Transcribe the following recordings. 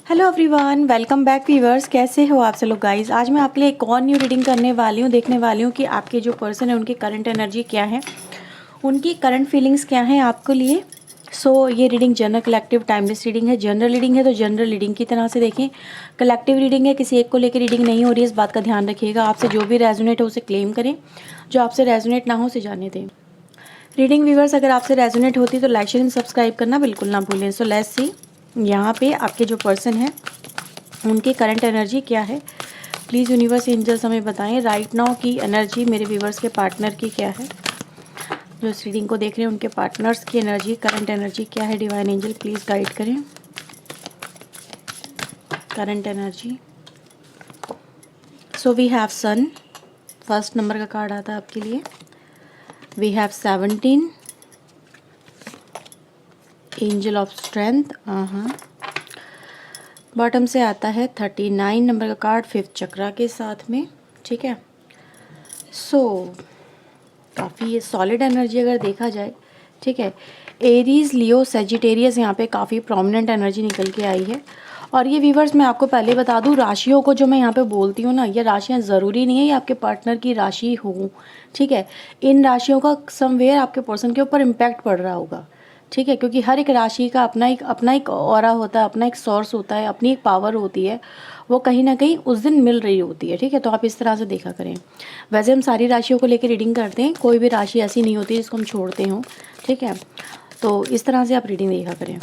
Hello everyone, welcome back viewers. कैसे हो आप सब लोग गाइस। आज मैं आपके लिए एक और न्यू रीडिंग करने वाली हूँ, देखने वाली हूँ कि आपके जो पर्सन है उनकी करंट एनर्जी क्या है, उनकी करंट फीलिंग्स क्या हैं आपके लिए। ये reading general collective timeless reading है। जनरल रीडिंग है तो जनरल रीडिंग की तरह से देखें। कलेक्टिव रीडिंग है, किसी एक को लेकर रीडिंग नहीं हो रही है, इस बात का ध्यान रखिएगा। आपसे जो भी रेजोनेट हो उसे क्लेम करें, जो आपसे रेजोनेट ना हो उसे जाने दें। रीडिंग व्यूअर्स, अगर आपसे रेजोनेट होती तो लाइक शेयर एंड सब्सक्राइब करना बिल्कुल ना भूलें। सो लेट्स सी यहाँ पे आपके जो पर्सन है उनकी करंट एनर्जी क्या है। प्लीज़ यूनिवर्स एंजल्स हमें बताएं राइट नाउ की एनर्जी मेरे व्यूवर्स के पार्टनर की क्या है। जो इस रीडिंग को देख रहे हैं उनके पार्टनर्स की एनर्जी, करंट एनर्जी क्या है। डिवाइन एंजल प्लीज़ गाइड करें current energy. So we have sun, first number का कार्ड आता है आपके लिए। We have 17, angel of strength. Bottom से आता है 39 नंबर का कार्ड, फिफ्थ चक्रा के साथ में। ठीक है, काफ़ी ये सॉलिड एनर्जी अगर देखा जाए। ठीक है, एरीज, लियो, सेजिटेरियस यहाँ पे काफ़ी प्रोमिनेंट एनर्जी निकल के आई है। और ये व्यूवर्स मैं आपको पहले बता दूँ, राशियों को जो मैं यहाँ पे बोलती हूँ ना, ये राशियाँ ज़रूरी नहीं है ये आपके पार्टनर की राशि हो। ठीक है, इन राशियों का समवेयर आपके पर्सन के ऊपर इम्पैक्ट पड़ रहा होगा। ठीक है, क्योंकि हर एक राशि का अपना एक ऑरा होता है, अपना एक सोर्स होता है, अपनी एक पावर होती है, वो कहीं ना कहीं उस दिन मिल रही होती है। ठीक है, तो आप इस तरह से देखा करें। वैसे हम सारी राशियों को लेकर रीडिंग करते हैं, कोई भी राशि ऐसी नहीं होती जिसको हम छोड़ते हों। ठीक है, तो इस तरह से आप रीडिंग देखा करें।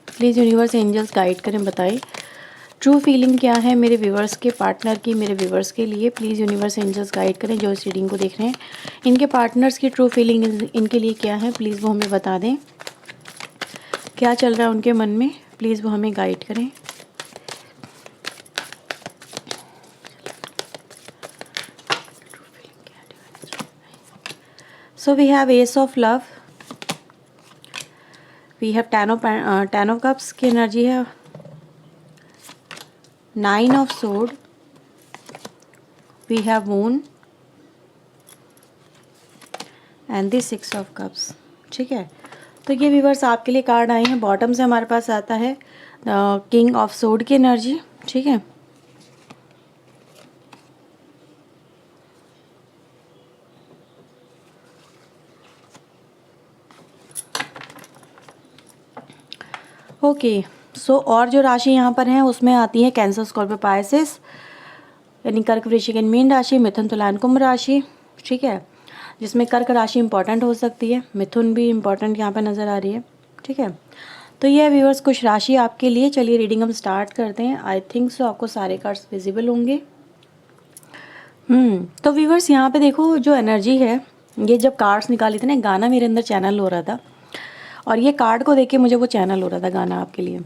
प्लीज़ यूनिवर्स एंजल्स गाइड करें, बताएं ट्रू फीलिंग क्या है मेरे व्यूवर्स के पार्टनर की, मेरे व्यूवर्स के लिए। प्लीज़ यूनिवर्स एंजल्स गाइड करें जो इस रीडिंग को देख रहे हैं, इनके पार्टनर्स की ट्रू फीलिंग इनके लिए क्या है। प्लीज़ वो हमें बता दें क्या चल रहा है उनके मन में, प्लीज़ वो हमें गाइड करें। So we have ace of love, we have ten of cups की एनर्जी है, nine of sword, we have moon and the six of cups. ठीक है, तो ये व्यूवर्स आपके लिए कार्ड आए हैं। बॉटम से हमारे पास आता है किंग ऑफ सोर्ड की एनर्जी। ठीक है, ओके। और जो राशि यहाँ पर है उसमें आती है कैंसर, स्कॉर्पियो, पाइसेस, यानी कर्क, वृश्चिक एंड मीन राशि, मिथुन, तुला एंड कुंभ राशि। ठीक है, जिसमें कर्क राशि इंपॉर्टेंट हो सकती है, मिथुन भी इंपॉर्टेंट यहाँ पे नज़र आ रही है। ठीक है, तो ये व्यूअर्स कुछ राशि आपके लिए। चलिए रीडिंग हम स्टार्ट करते हैं। आई थिंक सो आपको सारे कार्ड्स विजिबल होंगे। तो व्यूअर्स यहाँ पे देखो जो एनर्जी है, ये जब कार्ड्स निकाली थी ना, गाना मेरे अंदर चैनल हो रहा था और ये कार्ड को देख के मुझे वो चैनल हो रहा था गाना आपके लिए।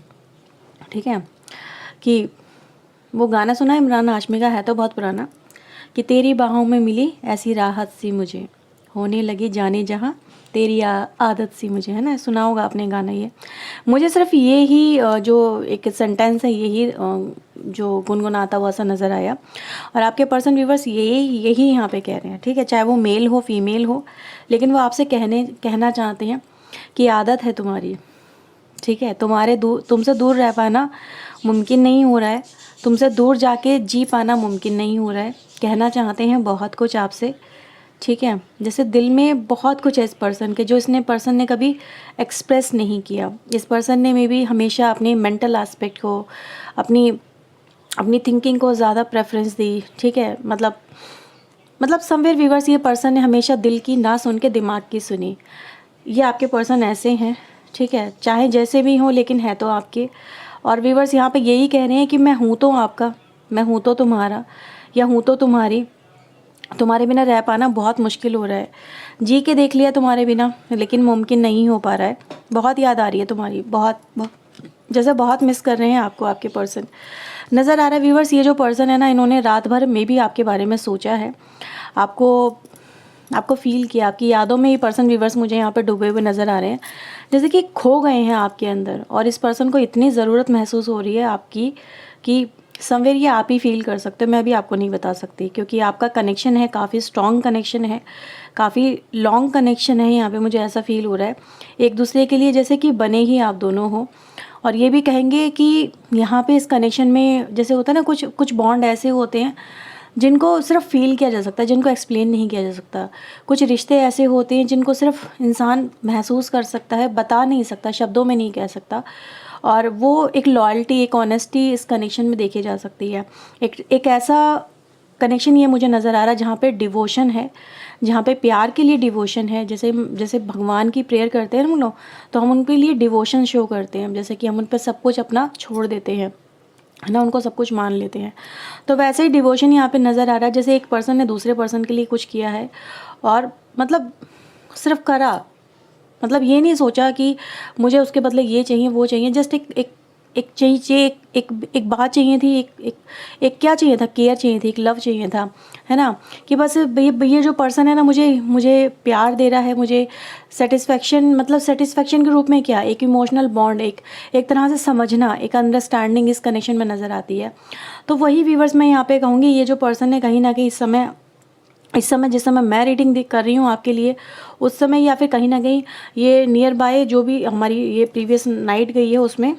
ठीक है, कि वो गाना सुना है इमरान हाशमी का, है तो बहुत पुराना, कि तेरी बाहों में मिली ऐसी राहत सी मुझे, होने लगी जाने जहाँ तेरी आदत सी मुझे, है ना, सुना होगा आपने गाना। ये मुझे सिर्फ ये ही जो एक सेंटेंस है यही जो गुनगुनाता हुआ सा नज़र आया। और आपके पर्सन व्यूवर्स यही यहाँ पे कह रहे हैं। ठीक है, चाहे वो मेल हो फीमेल हो, लेकिन वो आपसे कहना चाहते हैं कि आदत है तुम्हारी। ठीक है, तुमसे दूर रह पाना मुमकिन नहीं हो रहा है, तुमसे दूर जाके जी पाना मुमकिन नहीं हो रहा है। कहना चाहते हैं बहुत कुछ आपसे। ठीक है, जैसे दिल में बहुत कुछ है इस पर्सन के, जो इसने पर्सन ने कभी एक्सप्रेस नहीं किया। इस पर्सन ने मे बी हमेशा अपने मेंटल एस्पेक्ट को, अपनी थिंकिंग को ज़्यादा प्रेफरेंस दी। ठीक है, मतलब समवेयर व्यूवर्स, ये पर्सन ने हमेशा दिल की ना सुन के दिमाग की सुनी। ये आपके पर्सन ऐसे हैं। ठीक है, चाहे जैसे भी हो लेकिन है तो आपके। और व्यूवर्स यहाँ पे यही कह रहे हैं कि मैं हूँ तो आपका, मैं हूँ तो तुम्हारा, या हूँ तो तुम्हारी, तुम्हारे बिना रह पाना बहुत मुश्किल हो रहा है। जी के देख लिया तुम्हारे बिना, लेकिन मुमकिन नहीं हो पा रहा है। बहुत याद आ रही है तुम्हारी, जैसे बहुत मिस कर रहे हैं आपको आपके पर्सन नज़र आ रहा है। व्यूवर्स, ये जो पर्सन है ना, इन्होंने रात भर में भी आपके बारे में सोचा है, आपको फील किया, आपकी यादों में ये पर्सन व्यूवर्स मुझे यहाँ पे डूबे हुए नज़र आ रहे हैं, जैसे कि खो गए हैं आपके अंदर। और इस पर्सन को इतनी ज़रूरत महसूस हो रही है आपकी कि समवेयर ये आप ही फील कर सकते हो, मैं भी आपको नहीं बता सकती, क्योंकि आपका कनेक्शन है, काफ़ी स्ट्रॉन्ग कनेक्शन है, काफ़ी लॉन्ग कनेक्शन है। यहाँ पे मुझे ऐसा फील हो रहा है एक दूसरे के लिए जैसे कि बने ही आप दोनों हो। और ये भी कहेंगे कि यहाँ पे इस कनेक्शन में जैसे होता है ना, कुछ कुछ बॉन्ड ऐसे होते हैं जिनको सिर्फ फ़ील किया जा सकता है, जिनको एक्सप्लेन नहीं किया जा सकता। कुछ रिश्ते ऐसे होते हैं जिनको सिर्फ इंसान महसूस कर सकता है, बता नहीं सकता, शब्दों में नहीं कह सकता। और वो एक लॉयल्टी, एक ऑनेस्टी इस कनेक्शन में देखी जा सकती है। एक ऐसा कनेक्शन ये मुझे नज़र आ रहा है जहाँ पे डिवोशन है, जहाँ पे प्यार के लिए डिवोशन है। जैसे जैसे भगवान की प्रेयर करते हैं हम लोग, तो हम उनके लिए डिवोशन शो करते हैं, जैसे कि हम उन पर सब कुछ अपना छोड़ देते हैं, है ना, उनको सब कुछ मान लेते हैं। तो वैसे ही डिवोशन यहाँ पे नज़र आ रहा है, जैसे एक पर्सन ने दूसरे पर्सन के लिए कुछ किया है और मतलब सिर्फ करा, मतलब ये नहीं सोचा कि मुझे उसके बदले ये चाहिए वो चाहिए, जस्ट एक चाहिए, एक बात चाहिए थी, एक क्या चाहिए था, केयर चाहिए थी, एक लव चाहिए था, है ना, कि बस ये जो पर्सन है ना मुझे प्यार दे रहा है, मुझे सेटिस्फेक्शन, मतलब सेटिस्फेक्शन के रूप में क्या, एक इमोशनल बॉन्ड, एक तरह से समझना, एक अंडरस्टैंडिंग इस कनेक्शन में नज़र आती है। तो वही व्यूवर्स मैं यहाँ पे कहूँगी, ये जो पर्सन है कहीं ना कहीं इस समय जिस समय मैं रीडिंग कर रही हूँ आपके लिए, उस समय या फिर कहीं ना कहीं ये नियर बाय जो भी हमारी ये प्रीवियस नाइट गई है उसमें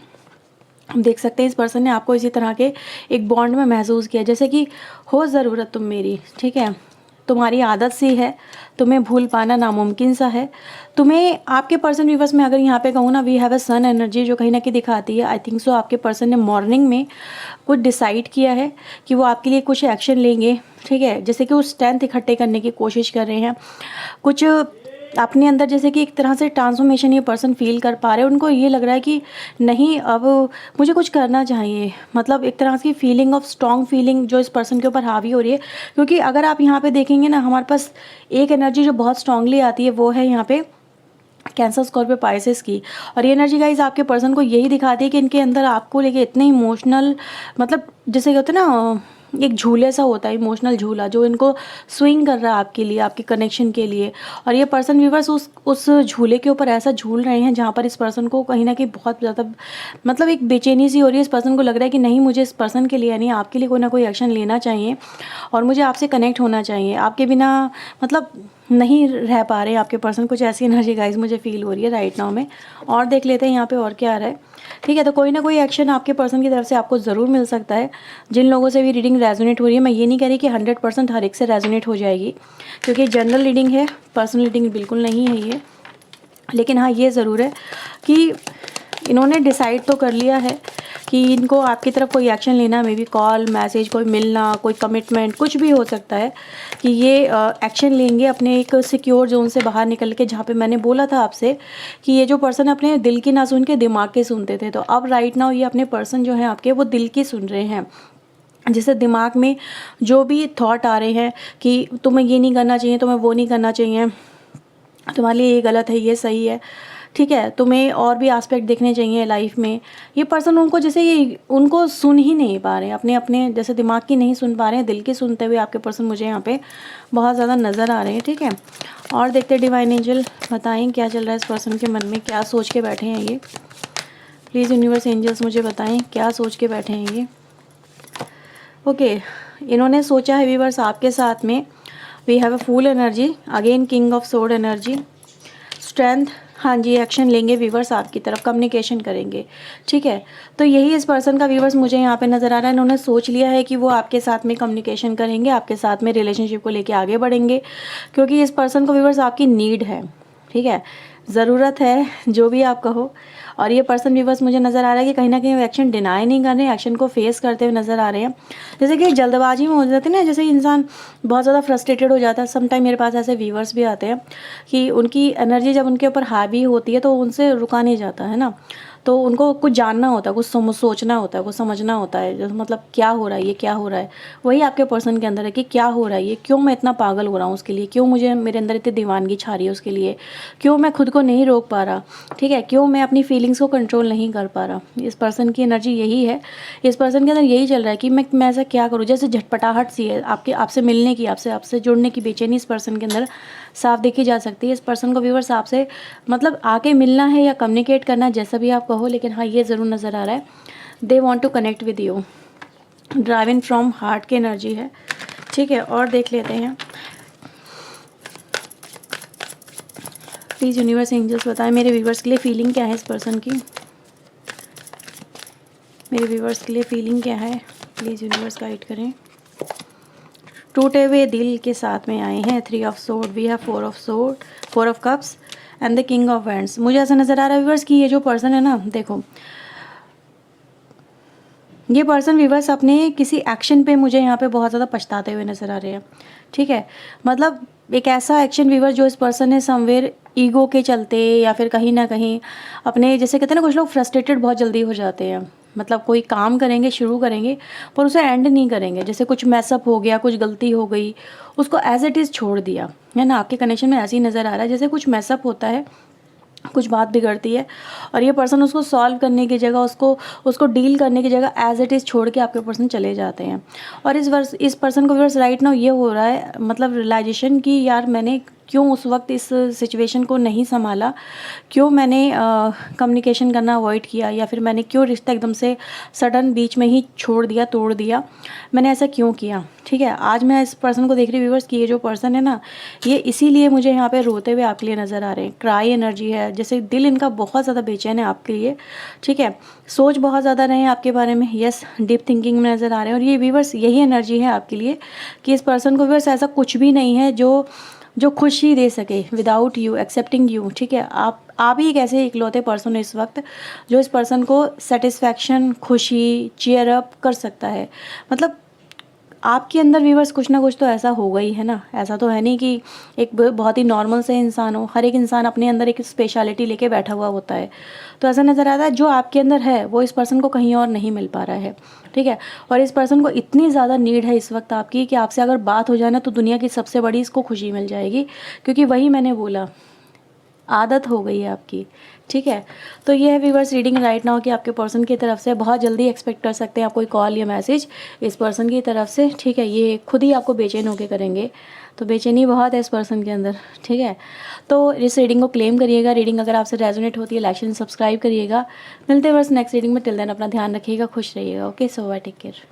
हम देख सकते हैं इस पर्सन ने आपको इसी तरह के एक बॉन्ड में महसूस किया, जैसे कि हो ज़रूरत तुम मेरी, ठीक है, तुम्हारी आदत सी है, तुम्हें भूल पाना नामुमकिन सा है। तुम्हें आपके पर्सन व्यूवर्स में अगर यहाँ पे कहूँ ना, we have a sun energy जो कहीं ना कहीं दिखाती है, आई थिंक सो आपके पर्सन ने मॉर्निंग में कुछ डिसाइड किया है कि वो आपके लिए कुछ एक्शन लेंगे, ठीक है, जैसे कि वो स्ट्रेंथ इकट्ठे करने की कोशिश कर रहे हैं, कुछ अपने अंदर जैसे कि एक तरह से ट्रांसफॉर्मेशन ये पर्सन फील कर पा रहे हैं। उनको ये लग रहा है कि नहीं, अब मुझे कुछ करना चाहिए, मतलब एक तरह की फीलिंग ऑफ स्ट्रॉन्ग फीलिंग जो इस पर्सन के ऊपर हावी हो रही है। क्योंकि अगर आप यहाँ पे देखेंगे ना, हमारे पास एक एनर्जी जो बहुत स्ट्रांगली आती है वो है यहाँ पे कैंसर, स्कॉर्पियो, पाइसेस की। और ये एनर्जी गाइज आपके पर्सन को यही दिखाती है कि इनके अंदर आपको लेके इतने इमोशनल, मतलब जैसे कहते हैं ना, एक झूले सा होता है, इमोशनल झूला जो इनको स्विंग कर रहा है आपके लिए, आपके कनेक्शन के लिए। और ये पर्सन व्यूवर्स उस झूले के ऊपर ऐसा झूल रहे हैं जहाँ पर इस पर्सन को कहीं ना कहीं बहुत ज़्यादा, मतलब एक बेचैनी सी हो रही है। इस पर्सन को लग रहा है कि नहीं, मुझे इस पर्सन के लिए यानी आपके लिए कोई ना कोई एक्शन लेना चाहिए और मुझे आपसे कनेक्ट होना चाहिए। आपके बिना मतलब नहीं रह पा रहे हैं आपके पर्सन, कुछ ऐसी एनर्जी गाइज मुझे फील हो रही है राइट नाउ में। और देख लेते हैं यहाँ पे और क्या आ रहा है, ठीक है। तो कोई ना कोई एक्शन आपके पर्सन की तरफ से आपको ज़रूर मिल सकता है। जिन लोगों से भी रीडिंग रेजोनेट हो रही है, मैं ये नहीं कह रही कि 100% हर एक से रेजोनेट हो जाएगी, क्योंकि जनरल रीडिंग है, पर्सनल रीडिंग बिल्कुल नहीं है ये। लेकिन हाँ, ये ज़रूर है कि इन्होंने डिसाइड तो कर लिया है कि इनको आपकी तरफ कोई एक्शन लेना, मे बी कॉल, मैसेज, कोई मिलना, कोई कमिटमेंट, कुछ भी हो सकता है कि ये एक्शन लेंगे अपने एक सिक्योर जोन से बाहर निकल के। जहाँ पे मैंने बोला था आपसे कि ये जो पर्सन अपने दिल की ना सुन के दिमाग के सुनते थे, तो अब राइट नाउ ये अपने पर्सन जो है आपके, वो दिल की सुन रहे हैं। जैसे दिमाग में जो भी थॉट आ रहे हैं कि तुम्हें ये नहीं करना चाहिए, तुम्हें वो नहीं करना चाहिए, तुम्हारे लिए ये गलत है, ये सही है, ठीक है, तुम्हें और भी एस्पेक्ट देखने चाहिए लाइफ में, ये पर्सन उनको जैसे ये उनको सुन ही नहीं पा रहे हैं, अपने अपने जैसे दिमाग की नहीं सुन पा रहे हैं, दिल की सुनते हुए आपके पर्सन मुझे यहाँ पे बहुत ज़्यादा नज़र आ रहे हैं, ठीक है। और देखते हैं डिवाइन एंजल बताएं क्या चल रहा है इस पर्सन के मन में, क्या सोच के बैठे हैं ये। प्लीज़ यूनिवर्स एंजल्स मुझे बताएं क्या सोच के बैठे हैं ये। ओके, इन्होंने सोचा है व्यूअर्स आपके साथ में, we have a fool energy, again king of sword energy, strength, हाँ जी, एक्शन लेंगे व्यूवर्स आपकी तरफ, कम्युनिकेशन करेंगे, ठीक है। तो यही इस पर्सन का व्यूवर्स मुझे यहाँ पे नज़र आ रहा है। इन्होंने सोच लिया है कि वो आपके साथ में कम्युनिकेशन करेंगे, आपके साथ में रिलेशनशिप को लेके आगे बढ़ेंगे, क्योंकि इस पर्सन को व्यूवर्स आपकी नीड है, ठीक है, ज़रूरत है, जो भी आप कहो। और ये पर्सन व्यूवर्स मुझे नज़र आ रहा है कि कहीं ना कहीं वो एक्शन डिनाई नहीं कर रहे, एक्शन को फेस करते हुए नज़र आ रहे हैं। जैसे कि जल्दबाजी में हो जाती है ना, जैसे इंसान बहुत ज़्यादा फ्रस्ट्रेटेड हो जाता है। समटाइम मेरे पास ऐसे व्यूवर्स भी आते हैं कि उनकी एनर्जी जब उनके ऊपर हावी होती है तो उनसे रुका नहीं जाता है ना, तो उनको कुछ जानना होता है, कुछ सोचना होता है, कुछ समझना होता है, जैसे मतलब क्या हो रहा है, ये क्या हो रहा है। वही आपके पर्सन के अंदर है कि क्या हो रहा है, ये क्यों मैं इतना पागल हो रहा हूँ उसके लिए, क्यों मुझे मेरे अंदर इतनी दीवानगी छा रही है उसके लिए, क्यों मैं खुद को नहीं रोक पा रहा, ठीक है, क्यों मैं अपनी फीलिंग्स को कंट्रोल नहीं कर पा रहा। इस पर्सन की एनर्जी यही है, इस पर्सन के अंदर यही चल रहा है कि मैं ऐसा क्या करूँ, जैसे झटपटाहट सी है आपसे मिलने की, आपसे जुड़ने की बेचैनी इस पर्सन के अंदर साफ देखी जा सकती है। इस पर्सन को व्यूअर्स आपसे मतलब आके मिलना है या कम्युनिकेट करना है, जैसा भी आप कहो, लेकिन हाँ ये ज़रूर नज़र आ रहा है, they want to connect with you, driving from heart की एनर्जी है, ठीक है। और देख लेते हैं प्लीज़ यूनिवर्स एंजल्स बताएं मेरे व्यूवर्स के लिए फीलिंग क्या है इस पर्सन की। मेरे व्यूवर्स के लिए फीलिंग क्या है, प्लीज़ यूनिवर्स गाइड करें। टूटे हुए दिल के साथ में आए हैं 3 of sword, we have 4 of sword, 4 of cups and the king of wands. मुझे ऐसा नज़र आ रहा है व्यूवर्स कि ये जो पर्सन है ना, देखो ये पर्सन व्यूवर्स अपने किसी एक्शन पे मुझे यहाँ पे बहुत ज़्यादा पछताते हुए नज़र आ रहे हैं। ठीक है, मतलब एक ऐसा एक्शन व्यूवर जो इस पर्सन ने समवेयर ईगो के चलते या फिर कहीं ना कहीं अपने, जैसे कहते हैं ना कुछ लोग फ्रस्ट्रेटेड बहुत जल्दी हो जाते हैं, मतलब कोई काम करेंगे, शुरू करेंगे पर उसे एंड नहीं करेंगे। जैसे कुछ मैसअप हो गया, कुछ गलती हो गई, उसको एज इट इज़ छोड़ दिया है ना। आपके कनेक्शन में ऐसे ही नज़र आ रहा है जैसे कुछ मैसअप होता है, कुछ बात बिगड़ती है और ये पर्सन उसको सॉल्व करने की जगह, उसको डील करने की जगह एज इट इज़ छोड़ के आपके पर्सन चले जाते हैं। और इस पर्सन को वर्स राइट नाउ ये हो रहा है, मतलब रियलाइजेशन कि यार मैंने क्यों उस वक्त इस सिचुएशन को नहीं संभाला, क्यों मैंने कम्युनिकेशन करना अवॉइड किया, या फिर मैंने क्यों रिश्ता एकदम से सडन बीच में ही छोड़ दिया, तोड़ दिया, मैंने ऐसा क्यों किया। ठीक है, आज मैं इस पर्सन को देख रही व्यूवर्स कि ये जो पर्सन है ना, ये इसीलिए मुझे यहाँ पे रोते हुए आपके लिए नज़र आ रहे हैं। क्राई एनर्जी है, जैसे दिल इनका बहुत ज़्यादा बेचैन है आपके लिए। ठीक है, सोच बहुत ज़्यादा रहे हैं आपके बारे में, यस डीप थिंकिंग में नज़र आ रहे हैं। और ये व्यूवर्स यही एनर्जी है आपके लिए कि इस पर्सन को व्यूवर्स ऐसा कुछ भी नहीं है जो खुशी दे सके विदाउट यू एक्सेप्टिंग यू। ठीक है, आप ही एक ऐसे इकलौते पर्सन हो इस वक्त जो इस पर्सन को सेटिस्फैक्शन, खुशी, चीयर अप कर सकता है। मतलब आपके अंदर व्यूवर्स कुछ ना कुछ तो ऐसा होगा ही, है ना। ऐसा तो है नहीं कि एक बहुत ही नॉर्मल से इंसान हो, हर एक इंसान अपने अंदर एक स्पेशलिटी लेके बैठा हुआ होता है। तो ऐसा नज़र आता है जो आपके अंदर है वो इस पर्सन को कहीं और नहीं मिल पा रहा है। ठीक है, और इस पर्सन को इतनी ज़्यादा नीड है इस वक्त आपकी कि आपसे अगर बात हो जाए ना तो दुनिया की सबसे बड़ी इसको खुशी मिल जाएगी, क्योंकि वही मैंने बोला, आदत हो गई है आपकी। ठीक है, तो ये है व्यूवर्स रीडिंग राइट नाउ कि आपके पर्सन की तरफ से बहुत जल्दी एक्सपेक्ट कर सकते हैं आप कोई कॉल या मैसेज इस पर्सन की तरफ से। ठीक है, ये खुद ही आपको बेचैन होके करेंगे, तो बेचैनी बहुत है इस पर्सन के अंदर। ठीक है, तो इस रीडिंग को क्लेम करिएगा। रीडिंग अगर आपसे रेजोनेट होती है लाइक एंड सब्सक्राइब करिएगा। मिलते हैं बस नेक्स्ट रीडिंग में। टिल देन अपना ध्यान रखिएगा, खुश रहिएगा। ओके, सो बाय, टेक केयर।